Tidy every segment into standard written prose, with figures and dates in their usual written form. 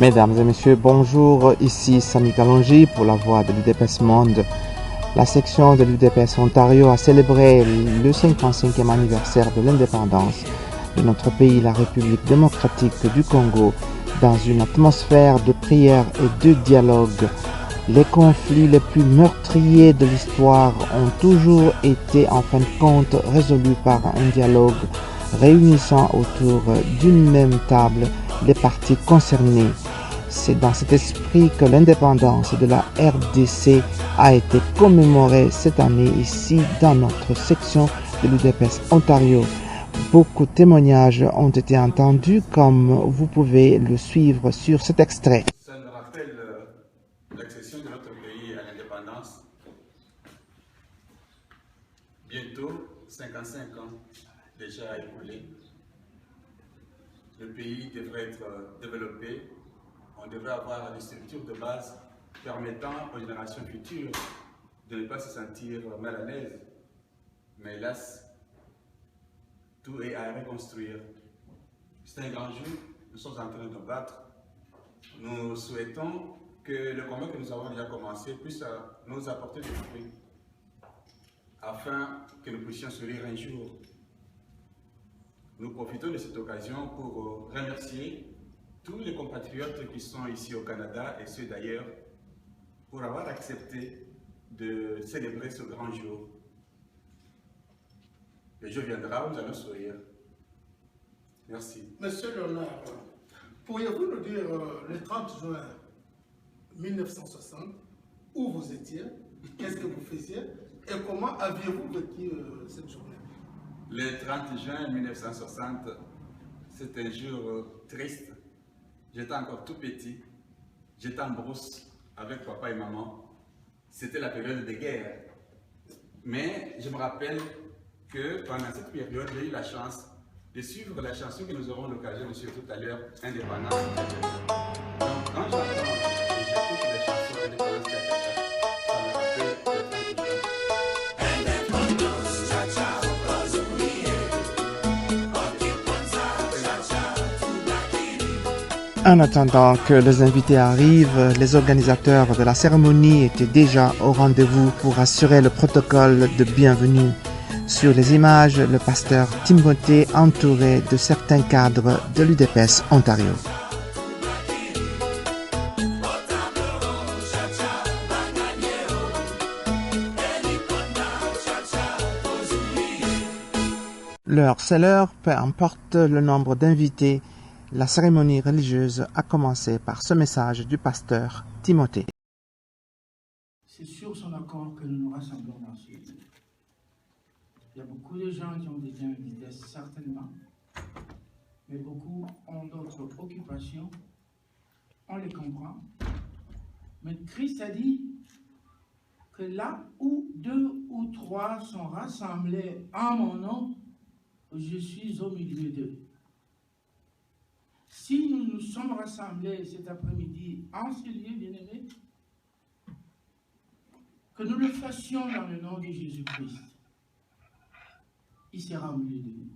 Mesdames et messieurs, bonjour, ici Samy Kalonji pour la voix de l'UDPS Monde. La section de l'UDPS Ontario a célébré le 55e anniversaire de l'indépendance de notre pays, la République démocratique du Congo, dans une atmosphère de prière et de dialogue. Les conflits les plus meurtriers de l'histoire ont toujours été en fin de compte résolus par un dialogue réunissant autour d'une même table les parties concernées. C'est dans cet esprit que l'indépendance de la RDC a été commémorée cette année ici dans notre section de l'UDPS Ontario. Beaucoup de témoignages ont été entendus comme vous pouvez le suivre sur cet extrait. Ça nous rappelle l'accession de notre pays à l'indépendance. Bientôt, 55 ans déjà écoulés. Le pays devrait être développé. On devrait avoir des structures de base permettant aux générations futures de ne pas se sentir mal à l'aise. Mais hélas, tout est à reconstruire. C'est un grand jeu, nous sommes en train de battre. Nous souhaitons que le combat que nous avons déjà commencé puisse nous apporter des fruits, afin que nous puissions sourire un jour. Nous profitons de cette occasion pour remercier tous les compatriotes qui sont ici au Canada et ceux d'ailleurs pour avoir accepté de célébrer ce grand jour. Le jour viendra, nous allons sourire. Merci. Monsieur Léonard, pourriez-vous nous dire le 30 juin 1960 où vous étiez, qu'est-ce que vous faisiez et comment aviez-vous vécu cette journée? Le 30 juin 1960, c'est un jour triste. J'étais encore tout petit. J'étais en brousse avec papa et maman. C'était la période de guerre. Mais je me rappelle que pendant cette période, j'ai eu la chance de suivre la chanson que nous aurons l'occasion de suivre tout à l'heure, Indépendance. Donc, quand j'entends et j'écoute les chansons Indépendance, ça me rappelle le 30 juin. En attendant que les invités arrivent, les organisateurs de la cérémonie étaient déjà au rendez-vous pour assurer le protocole de bienvenue. Sur les images, le pasteur Timothée entouré de certains cadres de l'UDPS Ontario. L'heure, c'est l'heure, peu importe le nombre d'invités. La cérémonie religieuse a commencé par ce message du pasteur Timothée. C'est sur son accord que nous nous rassemblons dans ce lieu. Il y a beaucoup de gens qui ont été invités, certainement, mais beaucoup ont d'autres occupations. On les comprend. Mais Christ a dit que là où 2 ou 3 sont rassemblés en mon nom, je suis au milieu d'eux. Si nous nous sommes rassemblés cet après-midi en ce lieu, bien-aimé, que nous le fassions dans le nom de Jésus-Christ, il sera au milieu de nous.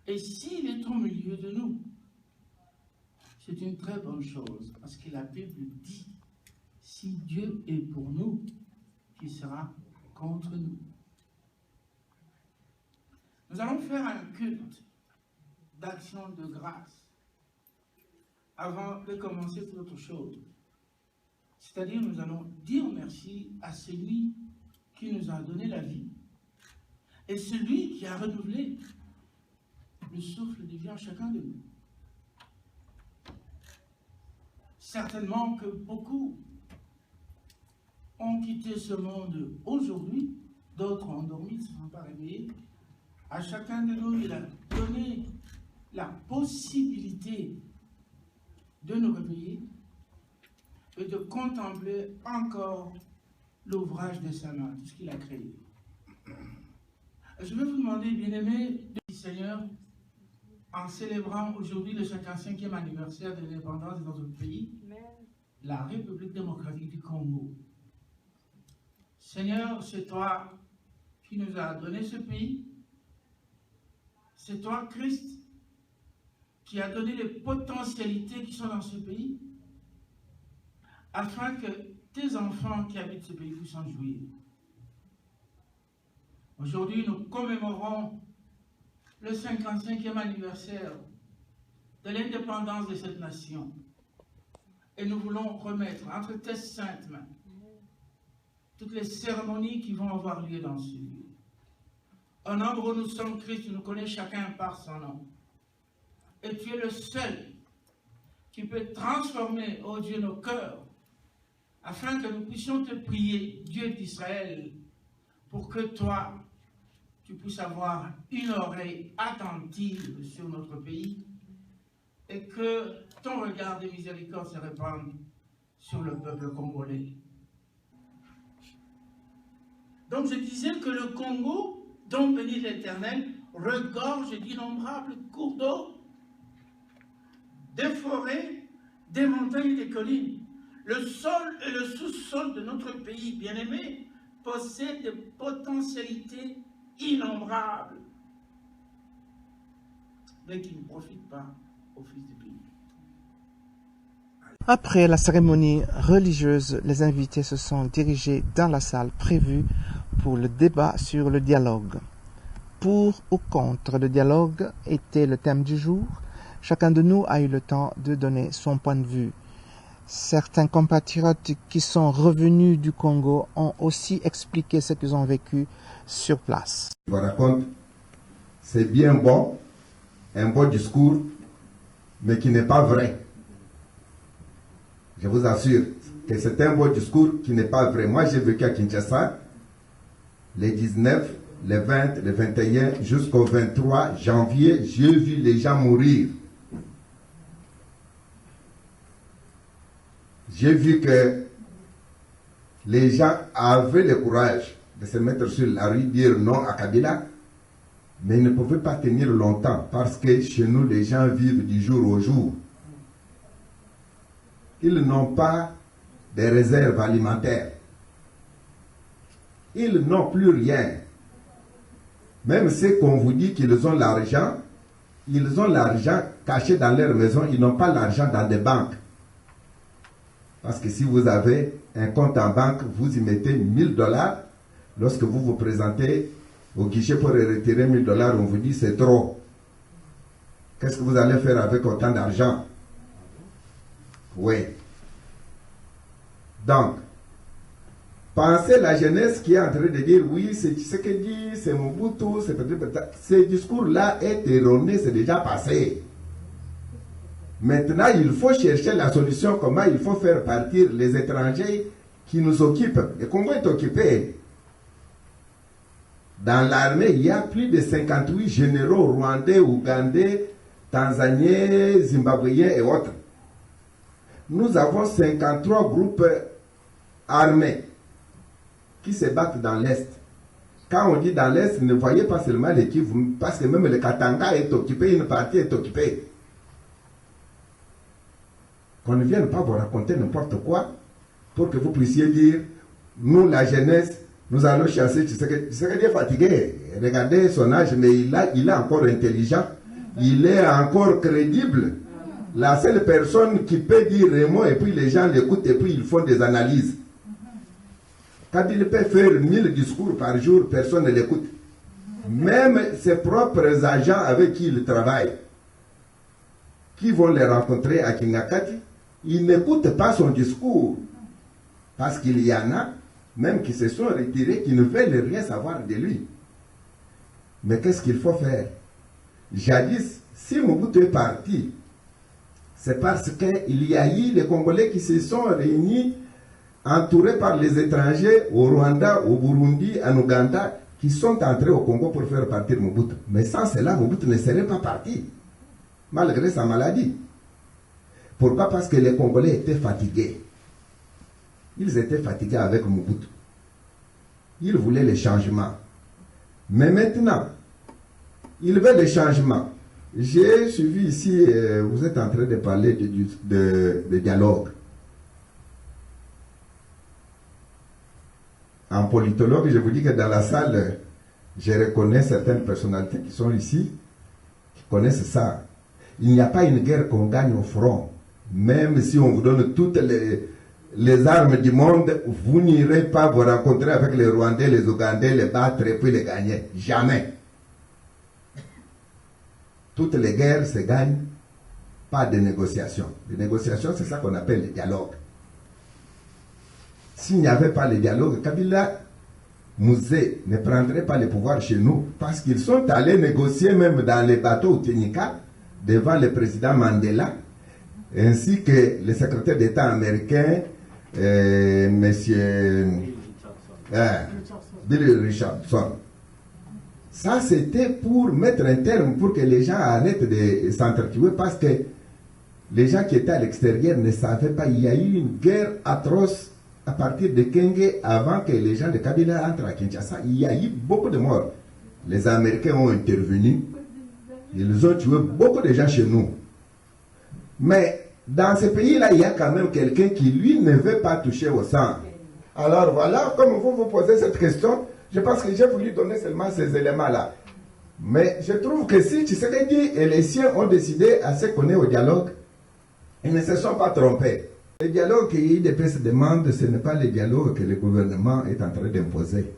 Et s'il est au milieu de nous, c'est une très bonne chose, parce que la Bible dit, si Dieu est pour nous, qui sera contre nous. Nous allons faire un culte d'action de grâce avant de commencer toute autre chose. C'est-à-dire, nous allons dire merci à celui qui nous a donné la vie et celui qui a renouvelé le souffle de vie en chacun de nous. Certainement que beaucoup ont quitté ce monde aujourd'hui, d'autres ont dormi, ne se sont pas réveillés. À chacun de nous, il a donné la possibilité de nous réveiller et de contempler encore l'ouvrage de sa main, tout ce qu'il a créé. Je vais vous demander, bien-aimés, du Seigneur, en célébrant aujourd'hui le 55e anniversaire de l'indépendance de notre pays, la République démocratique du Congo. Seigneur, c'est toi qui nous as donné ce pays. C'est toi, Christ, qui a donné les potentialités qui sont dans ce pays, afin que tes enfants qui habitent ce pays puissent en jouir. Aujourd'hui, nous commémorons le 55e anniversaire de l'indépendance de cette nation. Et nous voulons remettre entre tes saintes mains toutes les cérémonies qui vont avoir lieu dans ce lieu. Un nombre où nous sommes Christ, tu nous connais chacun par son nom. Et tu es le seul qui peut transformer, ô Dieu, nos cœurs, afin que nous puissions te prier, Dieu d'Israël, pour que toi, tu puisses avoir une oreille attentive sur notre pays et que ton regard de miséricorde se répande sur le peuple congolais. Donc je disais que le Congo, dont bénit l'Éternel, regorge d'innombrables cours d'eau, des forêts, des montagnes et des collines. Le sol et le sous-sol de notre pays bien-aimé possèdent des potentialités innombrables, mais qui ne profitent pas au fils du pays. Après la cérémonie religieuse, les invités se sont dirigés dans la salle prévue pour le débat sur le dialogue. Pour ou contre le dialogue était le thème du jour. Chacun de nous a eu le temps de donner son point de vue. Certains compatriotes qui sont revenus du Congo ont aussi expliqué ce qu'ils ont vécu sur place. Je vous raconte, c'est bien bon, un beau discours, mais qui n'est pas vrai. Je vous assure que c'est un beau discours qui n'est pas vrai. Moi, j'ai vécu à Kinshasa les 19, les 20, les 21 jusqu'au 23 janvier. J'ai vu les gens mourir. J'ai vu que les gens avaient le courage de se mettre sur la rue, dire non à Kabila, mais ils ne pouvaient pas tenir longtemps parce que chez nous, les gens vivent du jour au jour. Ils n'ont pas de réserves alimentaires. Ils n'ont plus rien. Même ceux qu'on vous dit qu'ils ont l'argent caché dans leur maison, ils n'ont pas l'argent dans des banques. Parce que si vous avez un compte en banque, vous y mettez 1000 $. Lorsque vous vous présentez au guichet pour retirer 1000 $, on vous dit c'est trop. Qu'est-ce que vous allez faire avec autant d'argent? Oui. Donc, pensez la jeunesse qui est en train de dire oui, c'est ce que dit, c'est Mobutu, c'est peut-être. Ce discours-là est erroné, c'est déjà passé. Maintenant, il faut chercher la solution, comment il faut faire partir les étrangers qui nous occupent. Le Congo est occupé. Dans l'armée, il y a plus de 58 généraux rwandais, ougandais, tanzaniens, zimbabwéens et autres. Nous avons 53 groupes armés qui se battent dans l'Est. Quand on dit dans l'Est, ne voyez pas seulement les Kivu, parce que même le Katanga est occupé, une partie est occupée. Qu'on ne vienne pas vous raconter n'importe quoi pour que vous puissiez dire, nous la jeunesse, nous allons chasser Tshisekedi est fatigué. Regardez son âge, mais il est encore intelligent. Il est encore crédible. La seule personne qui peut dire un mot et puis les gens l'écoutent et puis ils font des analyses. Quand il peut faire 1000 discours par jour, personne ne l'écoute. Même ses propres agents avec qui il travaille, qui vont les rencontrer à Kingakati, ils n'écoutent pas son discours. Parce qu'il y en a, même qui se sont retirés, qui ne veulent rien savoir de lui. Mais qu'est-ce qu'il faut faire? Jadis, si Mobutu est parti, c'est parce qu'il y a eu les Congolais qui se sont réunis, entourés par les étrangers au Rwanda, au Burundi, en Ouganda, qui sont entrés au Congo pour faire partir Mobutu. Mais sans cela, Mobutu ne serait pas parti, malgré sa maladie. Pourquoi? Parce que les Congolais étaient fatigués. Ils étaient fatigués avec Mobutu. Ils voulaient le changement. Mais maintenant, ils veulent le changement. J'ai suivi ici, vous êtes en train de parler de dialogue. En politologue, je vous dis que dans la salle, je reconnais certaines personnalités qui sont ici, qui connaissent ça. il n'y a pas une guerre qu'on gagne au front. Même si on vous donne toutes les armes du monde, vous n'irez pas vous rencontrer avec les Rwandais, les Ougandais, les battre et puis les gagner. Jamais. Toutes les guerres se gagnent par des négociations. Les négociations, c'est ça qu'on appelle le dialogue. S'il n'y avait pas le dialogue, Kabila, Mouzé ne prendrait pas le pouvoir chez nous parce qu'ils sont allés négocier même dans les bateaux au Ténika devant le président Mandela ainsi que le secrétaire d'État américain, monsieur Bill Richardson. Ça, c'était pour mettre un terme, pour que les gens arrêtent de s'entretuer parce que les gens qui étaient à l'extérieur ne savaient pas. Il y a eu une guerre atroce à partir de Kenge avant que les gens de Kabila entrent à Kinshasa. Il y a eu beaucoup de morts. Les Américains ont intervenu. Ils ont tué beaucoup de gens chez nous. Mais dans ce pays-là, il y a quand même quelqu'un qui, lui, ne veut pas toucher au sang. Alors voilà, comme vous vous posez cette question, je pense que j'ai voulu donner seulement ces éléments-là. Mais je trouve que si Tshisekedi et les siens ont décidé à ce qu'on ait au dialogue, ils ne se sont pas trompés. Le dialogue que l'UDPS demande, ce n'est pas le dialogue que le gouvernement est en train d'imposer.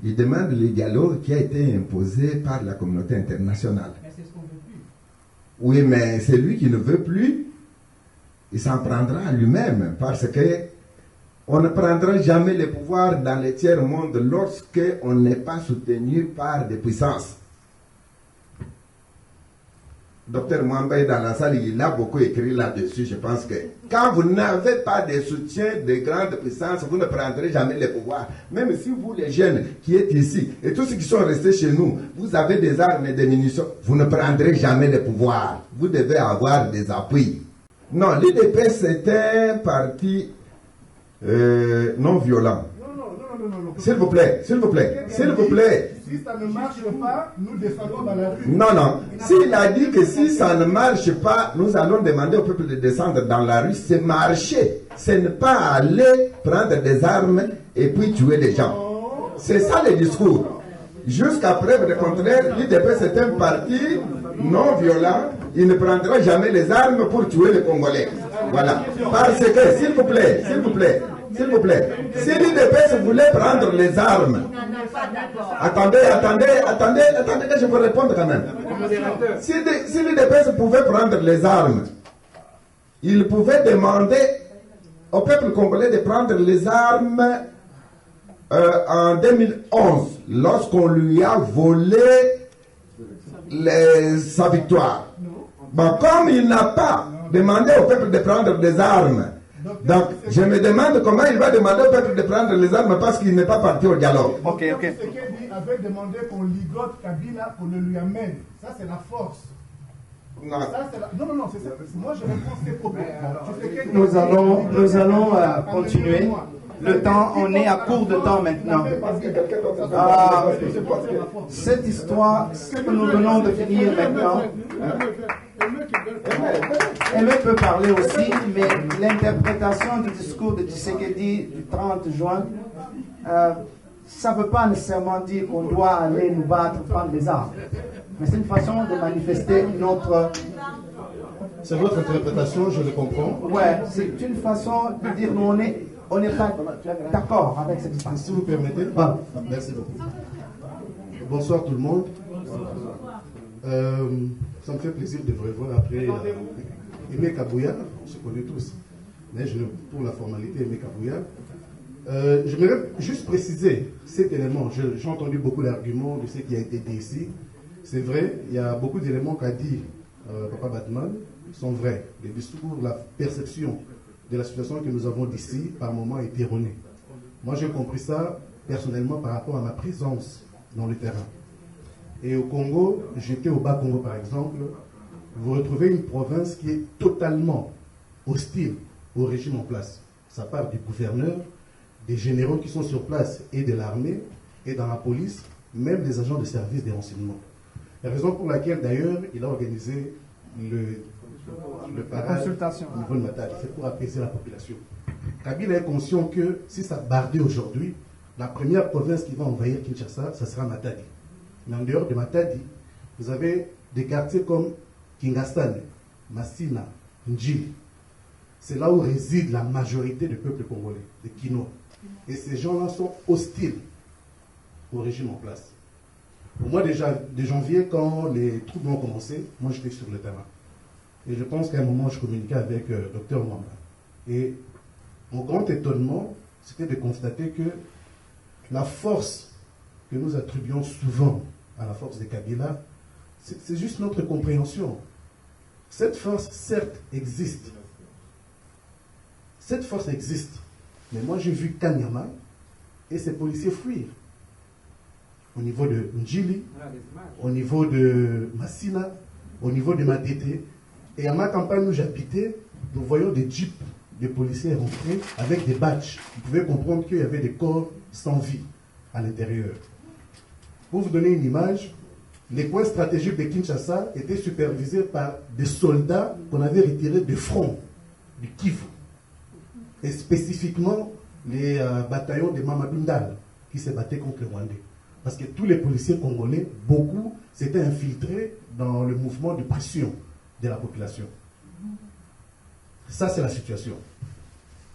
Il demande le dialogue qui a été imposé par la communauté internationale. Mais c'est ce qu'on veut plus. Oui, mais celui qui ne veut plus, il s'en prendra à lui-même parce que on ne prendra jamais le pouvoir dans le tiers-monde lorsque on n'est pas soutenu par des puissances. Docteur Mwamba est dans la salle, il a beaucoup écrit là-dessus. Je pense que quand vous n'avez pas de soutien de grandes puissances, vous ne prendrez jamais le pouvoir. Même si vous, les jeunes qui êtes ici, et tous ceux qui sont restés chez nous, vous avez des armes et des munitions, vous ne prendrez jamais le pouvoir. Vous devez avoir des appuis. Non, l'UDPS c'est un parti non violent. Non. S'il vous plaît, s'il vous plaît, s'il vous plaît. Si ça ne marche pas, nous descendons dans la rue. Non. S'il a dit que si ça ne marche pas, nous allons demander au peuple de descendre dans la rue, c'est marcher. Ce n'est pas aller prendre des armes et puis tuer les gens. C'est ça le discours. Jusqu'à preuve du contraire, l'UDPS c'est un parti non violent. Il ne prendra jamais les armes pour tuer les Congolais. Voilà. Parce que, s'il vous plaît, si l'UDPS voulait prendre les armes, attendez, que je vous réponde quand même. Si l'UDPS pouvait prendre les armes, il pouvait demander au peuple congolais de prendre les armes en 2011, lorsqu'on lui a volé sa victoire. Bon, comme il n'a pas demandé au peuple de prendre des armes, donc je me demande comment il va demander au peuple de prendre les armes parce qu'il n'est pas parti au dialogue. Ok. Tshisekedi avait demandé qu'on ligote Kabila, qu'on le lui amène. Ça, c'est la force. Non. Ça, c'est la... Non, c'est ça. Moi, je réponds ces propos. Nous allons continuer. Le temps, on est à court de temps maintenant. Cette histoire que nous venons de finir maintenant, elle peut parler aussi, mais l'interprétation du discours de Tshisekedi du 30 juin, ça ne veut pas nécessairement dire qu'on doit aller nous battre, prendre des armes. Mais c'est une façon de manifester notre... C'est votre interprétation, je le comprends. Ouais, c'est une façon de dire nous on n'est pas d'accord avec cette histoire. Si vous permettez. Merci beaucoup. Bonsoir tout le monde. Ça me fait plaisir de vous revoir après Aimé Kabouya. On se connaît tous. Mais pour la formalité, Aimé Kabouya. J'aimerais juste préciser cet élément. J'ai entendu beaucoup d'arguments de ce qui a été dit ici. C'est vrai, il y a beaucoup d'éléments qu'a dit Papa Batman sont vrais. Les discours, la perception de la situation que nous avons d'ici, par moments, est erronée. Moi, j'ai compris ça personnellement par rapport à ma présence dans le terrain. Et au Congo, j'étais au Bas-Congo par exemple, vous retrouvez une province qui est totalement hostile au régime en place. Ça part du gouverneur, des généraux qui sont sur place et de l'armée et dans la police, même des agents de service des renseignements. La raison pour laquelle d'ailleurs il a organisé le parade au niveau de Matadi, c'est pour apaiser la population. Kabila est conscient que si ça bardait aujourd'hui, la première province qui va envahir Kinshasa, ça sera Matadi. Mais en dehors de Matadi, vous avez des quartiers comme Kingastan, Massina, Ndjili. C'est là où réside la majorité du peuple congolais, des Kinois. Et ces gens-là sont hostiles au régime en place. Au mois de janvier, quand les troubles ont commencé, moi j'étais sur le terrain. Et je pense qu'à un moment, je communiquais avec Dr Mwamba. Et mon grand étonnement, c'était de constater que la force que nous attribuons souvent à la force de Kabila, c'est juste notre compréhension. Cette force, certes, existe. Cette force existe. Mais moi, j'ai vu Kanyama et ses policiers fuir. Au niveau de Ndjili, au niveau de Massina, au niveau de Matete. Et à ma campagne où j'habitais, nous voyons des jeeps de policiers rentrer avec des badges. Vous pouvez comprendre qu'il y avait des corps sans vie à l'intérieur. Pour vous donner une image, les points stratégiques de Kinshasa étaient supervisés par des soldats qu'on avait retirés de front du Kivu. Et spécifiquement les bataillons de Mamadou Ndal qui se battaient contre les Rwandais. Parce que tous les policiers congolais, beaucoup, s'étaient infiltrés dans le mouvement de pression de la population. Ça, c'est la situation.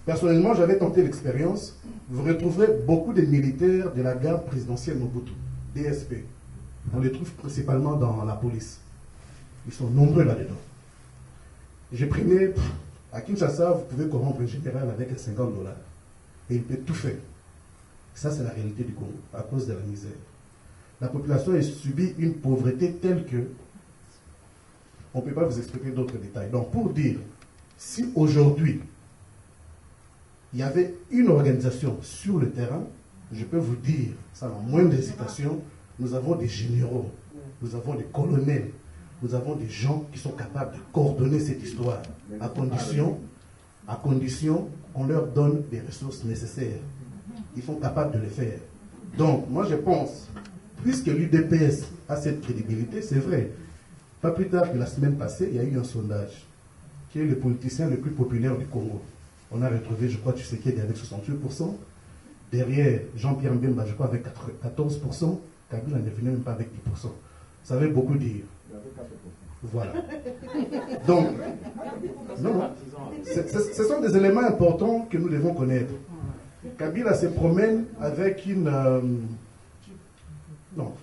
Personnellement, j'avais tenté l'expérience. Vous retrouverez beaucoup de militaires de la garde présidentielle Mobutu, DSP. On les trouve principalement dans la police. Ils sont nombreux là-dedans. J'ai primé, à Kinshasa, vous pouvez corrompre un général avec $50. Et il peut tout faire. Ça, c'est la réalité du Congo, à cause de la misère. La population a subi une pauvreté telle que on ne peut pas vous expliquer d'autres détails. Donc, pour dire, si aujourd'hui, il y avait une organisation sur le terrain, je peux vous dire, sans la moindre hésitation, nous avons des généraux, nous avons des colonels, nous avons des gens qui sont capables de coordonner cette histoire, à condition qu'on leur donne les ressources nécessaires. Ils sont capables de le faire. Donc, moi je pense, puisque l'UDPS a cette crédibilité, c'est vrai. Pas plus tard que la semaine passée, il y a eu un sondage, qui est le politicien le plus populaire du Congo. On a retrouvé, je crois, Tshisekedi avec 68%. Derrière, Jean-Pierre Mbemba, je crois, avec 14%. Kabila ne venait même pas avec 10%. Ça veut beaucoup dire. Voilà. Donc, non, ce sont des éléments importants que nous devons connaître. Kabila se promène avec une... non.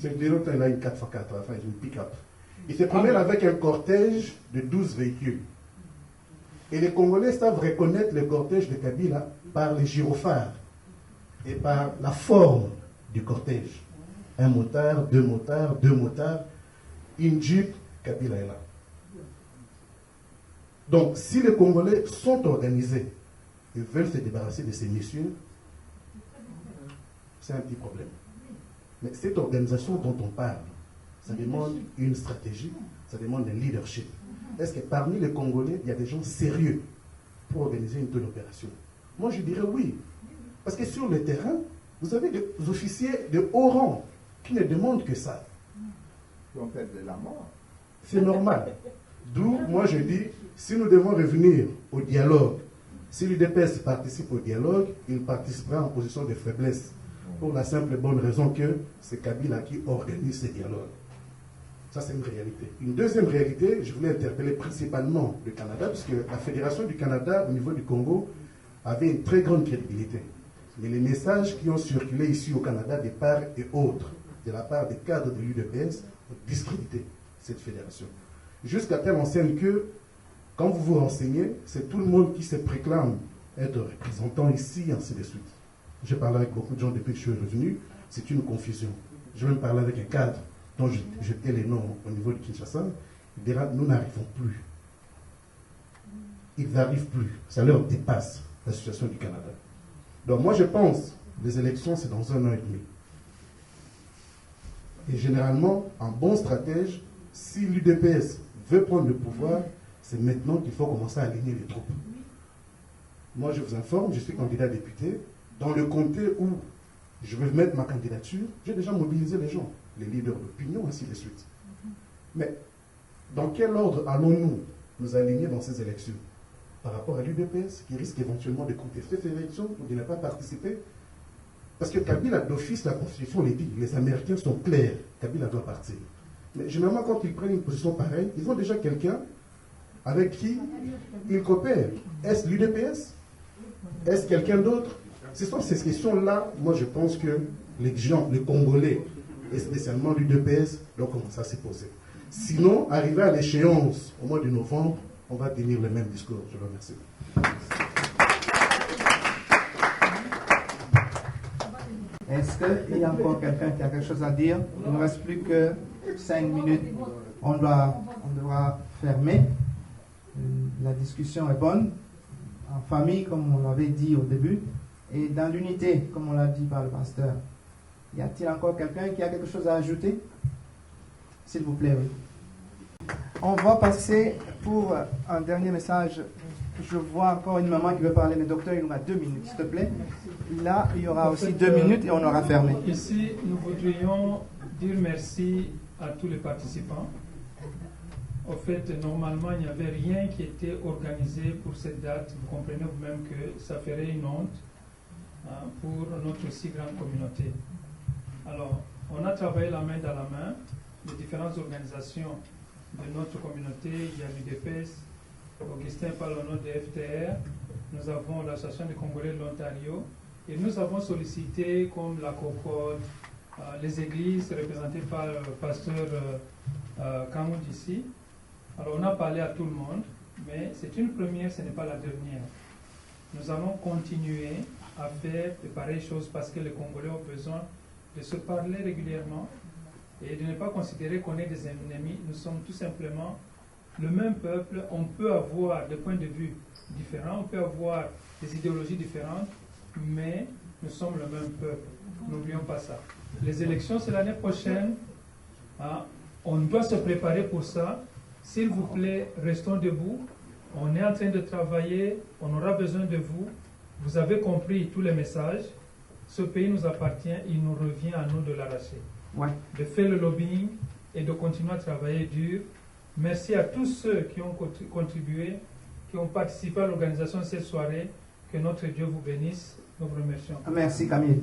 C'est il a une 4x4, enfin une pick-up. Il se promène avec un cortège de 12 véhicules. Et les Congolais savent reconnaître le cortège de Kabila par les gyrophares et par la forme du cortège. Un motard, deux motards, une jeep, Kabila est là. Donc, si les Congolais sont organisés et veulent se débarrasser de ces messieurs, c'est un petit problème. Mais cette organisation dont on parle, ça demande une stratégie, ça demande un leadership. Est-ce que parmi les Congolais, il y a des gens sérieux pour organiser une telle opération? Moi, je dirais oui. Parce que sur le terrain, vous avez des officiers de haut rang qui ne demandent que ça. Qui ont fait de la mort. C'est normal. D'où, moi, je dis, si nous devons revenir au dialogue, si l'UDPS participe au dialogue, il participera en position de faiblesse. Pour la simple et bonne raison que c'est Kabila qui organise ce dialogue. Ça, c'est une réalité. Une deuxième réalité, je voulais interpeller principalement le Canada, puisque la Fédération du Canada, au niveau du Congo, avait une très grande crédibilité. Mais les messages qui ont circulé ici au Canada, de part et autre, de la part des cadres de l'UDPS, ont discrédité cette fédération. Jusqu'à telle enseigne que, quand vous vous renseignez, c'est tout le monde qui se préclame être représentant ici, ainsi de suite. J'ai parlé avec beaucoup de gens depuis que je suis revenu, c'est une confusion. Je vais me parler avec un cadre dont je tais les noms au niveau de Kinshasa, il dira, nous n'arrivons plus. Ils n'arrivent plus. Ça leur dépasse la situation du Canada. Donc moi je pense, les élections c'est dans 1 an et demi. Et généralement, un bon stratège, si l'UDPS veut prendre le pouvoir, c'est maintenant qu'il faut commencer à aligner les troupes. Moi je vous informe, je suis candidat député. Dans le comté où je vais mettre ma candidature, j'ai déjà mobilisé les gens, les leaders d'opinion, ainsi de suite. Mais dans quel ordre allons-nous nous aligner dans ces élections? Par rapport à l'UDPS, qui risque éventuellement de contester ces élections ou de ne pas participer? Parce que Kabila, d'office, la Constitution les dit, les Américains sont clairs, Kabila doit partir. Mais généralement, quand ils prennent une position pareille, ils ont déjà quelqu'un avec qui ils coopèrent. Est-ce l'UDPS? Est-ce quelqu'un d'autre? Ce sont ces questions-là, moi je pense que les gens, les Congolais, et spécialement l'UDPS, doivent commencer à se poser. Sinon, arrivé à l'échéance au mois de novembre, on va tenir le même discours. Je vous remercie. Est-ce qu'il y a encore quelqu'un qui a quelque chose à dire? Il ne reste plus que 5 minutes. On devra fermer. La discussion est bonne, en famille, comme on l'avait dit au début, et dans l'unité, comme on l'a dit par le pasteur. Y a-t-il encore quelqu'un qui a quelque chose à ajouter? S'il vous plaît, oui. On va passer pour un dernier message. Je vois encore une maman qui veut parler, mais docteur, il nous a 2 minutes, s'il te plaît. Là, il y aura aussi 2 minutes et on aura fermé. Ici, nous voudrions dire merci à tous les participants. Au fait, normalement, il n'y avait rien qui était organisé pour cette date. Vous comprenez vous-même que ça ferait une honte pour notre si grande communauté. Alors, on a travaillé la main dans la main, les différentes organisations de notre communauté. Il y a l'UDPS, Augustin parle au nom de FTR, nous avons l'Association des Congolais de l'Ontario, et nous avons sollicité, comme la COCOD, les églises représentées par le pasteur Kamoud ici. Alors on a parlé à tout le monde, mais c'est une première, ce n'est pas la dernière. Nous allons continuer à faire de pareilles choses parce que les Congolais ont besoin de se parler régulièrement et de ne pas considérer qu'on est des ennemis. Nous sommes tout simplement le même peuple. On peut avoir des points de vue différents, on peut avoir des idéologies différentes, mais nous sommes le même peuple. N'oublions pas ça. Les élections, c'est l'année prochaine. On doit se préparer pour ça. S'il vous plaît, restons debout. On est en train de travailler. On aura besoin de vous. Vous avez compris tous les messages. Ce pays nous appartient. Il nous revient à nous de l'arracher. Ouais. De faire le lobbying et de continuer à travailler dur. Merci à tous ceux qui ont contribué, qui ont participé à l'organisation de cette soirée. Que notre Dieu vous bénisse. Nous vous remercions. Merci Camille.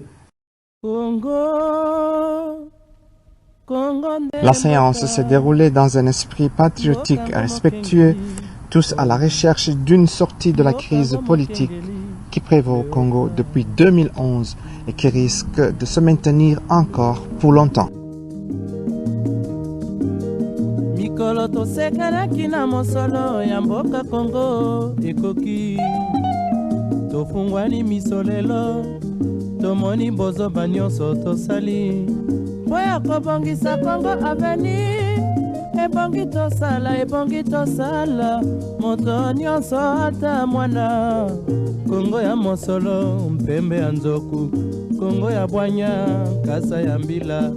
La séance s'est déroulée dans un esprit patriotique et respectueux, tous à la recherche d'une sortie de la crise politique qui prévaut au Congo depuis 2011 et qui risque de se maintenir encore pour longtemps. Mikolo tosekanaki na mosolo ya mboka Congo ekoki tofungwani misolelo tomoni bozoba nyonso tosali mpo ya kobongisa Congo aveni ebongi tosala moto nyonso ata mwana Congo ya mosolo mpembe ya nzoku Congo ya bwanya kasa ya mbila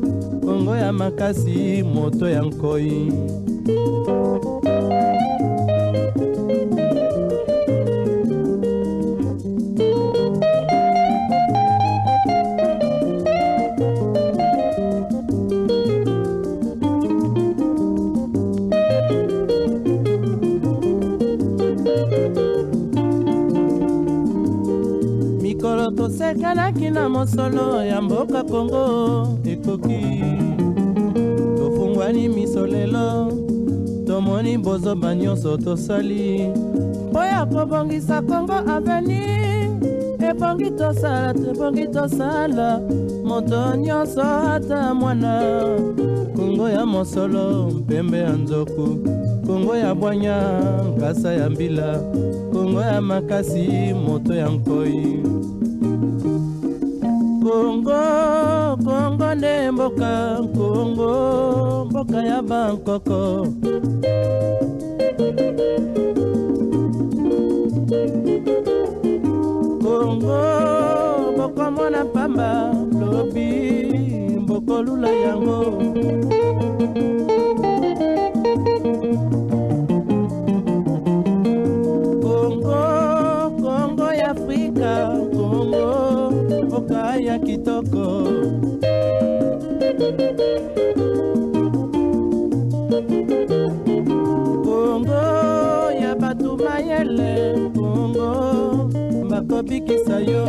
Congo ya makasi moto ya nkoi mikolo tosekanaki na mosolo ya mboka Congo ekoki tofungwani misolelo tomoni bozoba nyonso tosali mpo ya kobongisa Congo aveni ebongi tosala moto nyonso ata mwana Congo ya mosolo mpembe ya nzoku Congo ya bwanya nkasa ya mbila Congo ya makasi moto ya nkoi Congo nde mboka Congo mboka ya bankoko Congo mboko mona pamba lobi mboko lula yango Congo ya Afrika Congo mboka ya kitoko Congo ya batu mayele Congo bakobikisa yo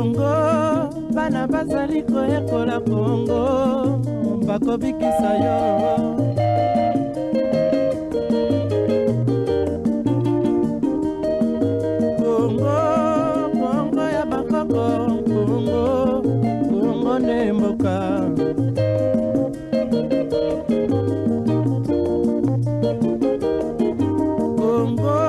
Congo, bana bazali koyekola Congo, bakobikisa yo. Congo, Congo ya bakoko, Congo, Congo ne mboka. Congo,